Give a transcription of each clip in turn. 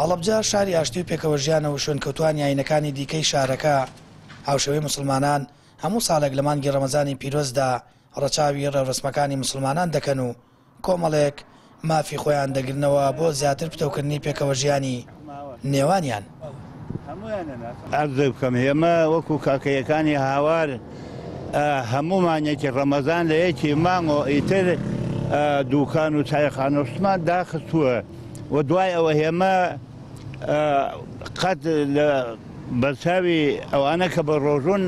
هەڵەبجە شاری ئاشتی و پێکەوەژیانە و شوێنکەوتوانی ئاینەکانی دیکەی شارەکە هاوشەوەی مسلمانان هەموو ساڵێک لە مانگی ڕەمەزانی پیرۆزدا ڕەچاوی ڕێوڕسمەکانی مسلمانان دەکەن و کۆمەڵێک مافی خۆیان دەگرنەوە بۆ زیاتر پتەوکردنی پێکەوەژیانی نێوانیان. ئەرز بکەم ئێمە وەکو کاکەیەکانی هاوار هەمومانێکی ڕەمەزان لە یەکی مانگۆ ئیتر دووکان و چایخانۆشتمان داخستووە و دوای ئەوە هێمە قەت لە بەرچاوی ئەوانە کە بە ڕۆژون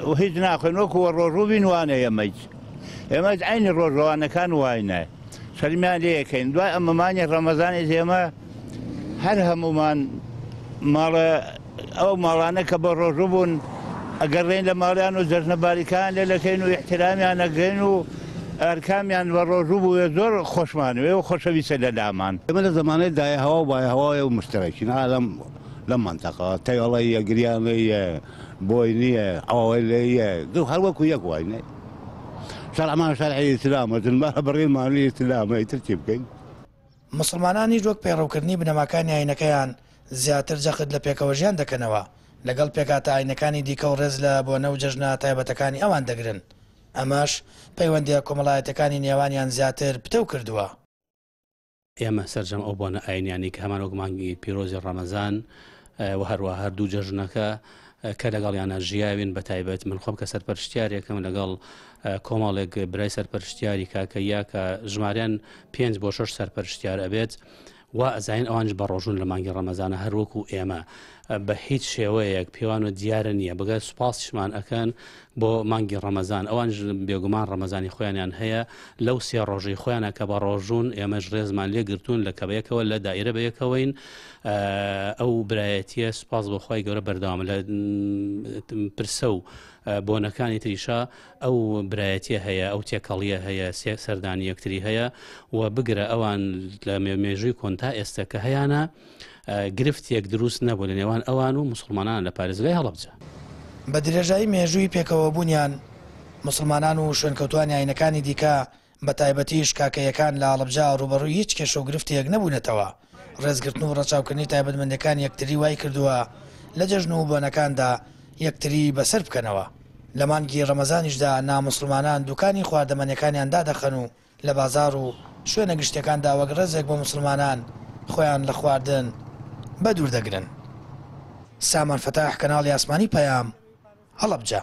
و هیچ ناخۆین وەکووە ڕۆژوو بینوانە ئێمەی ئێمەش عینی ڕۆژەوانەکان وایە سەرمیان لێ یەکەین دوای ئەمەمانی ڕەمەزانی ئێمە هەر هەمومان ماڵە ئەو ماڵانە کە بە ڕۆژوو بوون ئەگەڕێن لە ماڵیان و جەژنە باریکان لێ لەکەین و احترامیان ئەگەین و ئەرکامیان بە ڕۆژوو بووە زۆر خۆشمانوێ و خۆشەویستە لە لامان. ئێمە لە زمانەی دایهەوا و بایهەوایە و مشترەکی لەم منتەقە تەیۆڵەیە گریانەیە بۆی نییە ئەوەی لێیە دوو هەر وەکو یەک واینێ شەرعمان شەرعی ئیسلامە جنبارە بەڕێمانی ئیسلامە ئیتر چی بکەین؟ مسلمانانی جۆک پێڕەوکردنی بنەماکانی ئاینەکەیان زیاتر جەخت لە پێکەوەژیان دەکەنەوە لەگەڵ پێکاتە ئاینەکانی دیکە و ڕێز لە بۆ نەو جەژنە تایبەتەکانی ئەوان دەگرن. ئەمەش پەیوەندیە کۆمەڵایەتەکانی نێوانیان زیاتر پتەو کردووە. ئێمە سەرجەم ئەو بۆنە ئاینیانی کە هەمان وەک مانگی پیرۆزی ڕەمەزان و هەروە هەردوو جەژنەکە کە لەگەڵیانە ژیاوین بە تایبەت من خۆم کە سەرپەرشتیارێکم لەگەڵ کۆمەڵێک برای سەرپەرشتیاری کاکەیە کە ژماریان 5 بۆ 6 سەرپەرشتیار ئەبێت و ئەزین ئەوانش بە ڕۆژون لە مانگی ڕەمەزانە هەروەکو ئێمە بە هیچ شێوەیەک پێوان و دیارە نییە بگە سوپاسشمان ئەکەن بۆ مانگی ڕەمەزان ئەوانش بێگومان ڕەمەزانی خۆیانیان هەیە لەو سێ ڕۆژی خۆیانە کە بە ڕۆژون ئێمەش ڕێزمان لێ گرتوون لە کەبەیەکەوە لە دائیرە بەیەکەوەین ئەو برایەتیە سوپاس بۆ خۆی گەورە بەردەوام لە پرسە و بۆنەکانی تریشا ئەو برایەتیە هەیە ئەو تێکەڵیە هەیە سەردانی یەکتری هەیە و بگرە ئەوان لە مێژووی کۆنتا ئێستا کە هەیەە گرفتێک دروست نەبوو لە نێوان ئەوان و مسلمانان لە پارێزگای هەڵەبجە. بە درێژایی مێژووی پێکەوە بوونیان مسلمانان و شوێنکەوتوانی ئاینەکانی دیکە بە تایبەتیش کاکەیەکان لە هەڵەبجە ڕوبەڕووی هیچ کێشە و گرفتێک نەبوونەتەوە. ڕێزگرتن و ڕەچاوکردنی تایبەتمەندەکان یەکتری وای کردووە لە جەژن و بۆنەکاندا یەکتری بەسەر بکەنەوە. لە مانگی ڕەمەزانیشدا نامسلمانان دوکانی خواردەمەنیەکانیان دادەخەن و لە بازار و شوێنە گشتەکاندا وەک ڕێزێک بۆ مسلمانان خۆیان لە خواردن بە دوور دەگرن. سامان فەتاح کەناڵی ئاسمانی پەیام هەڵەبجە.